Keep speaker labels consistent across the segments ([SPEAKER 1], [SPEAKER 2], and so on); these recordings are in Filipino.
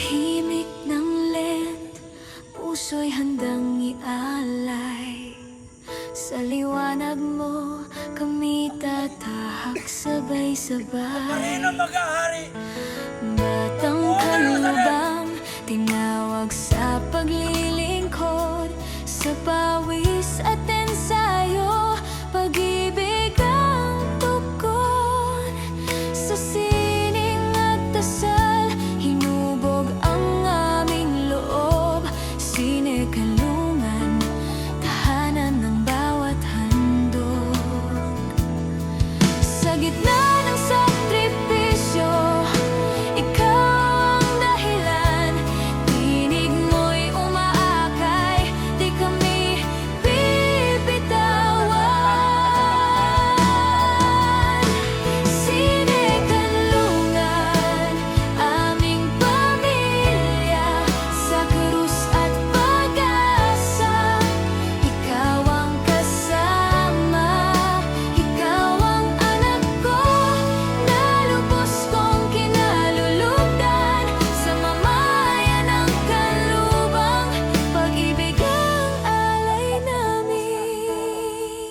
[SPEAKER 1] Tahimik ng lent, puso'y handang ialay. Sa liwanag mo, kami tatahak sabay-sabay.
[SPEAKER 2] Marinang mag-ahari.
[SPEAKER 1] Batang kalubang, tinawag sa paglilingkod. Sa pawis at ensayo, pag-ibig ang tugon. Sa sining at dasal, hinubog ang aming loob. Sinekalungan, tahanan ng bawat handog. Sa gitna ng sakripisyo, ikaw ang dahilan. Tinig mo'y umaakay, di kami bibitawan. Sinekalungan, aming pamilya. Sa krus at pag-asa, ikaw ang kasama. Ikaw ang anak ko, na lubos kong kinalulugdan. Sa mamayan ng kanlubang, pag-ibig ang alay namin.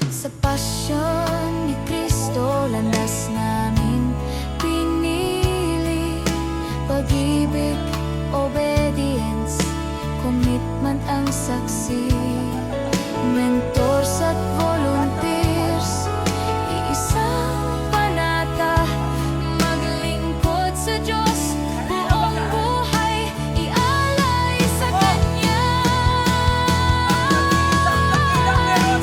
[SPEAKER 1] Sa pasyon ni Kristo, landas namin pinili. Pag-ibig, obedience, commitment ang saksi. Mentors at volunteers, iisang panata. Maglingkod sa Diyos, buong buhay ialay sa Kanya.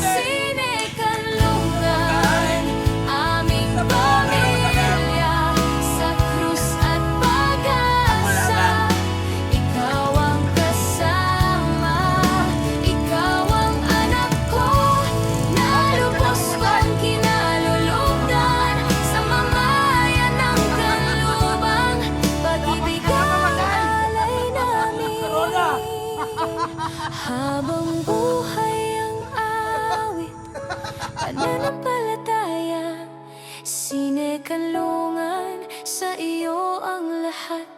[SPEAKER 1] Sinekalungan, aming pamilya. Sa krus at pag-asa, ikaw ang kasama. Ikaw ang anak ko, na lubos kong kinalulugdan. Sa mamayan ng kanlubang, pag-ibig ang alay namin. Habang buhay ang awit, pananampalataya. Sinekalungan, sa iyo ang lahat.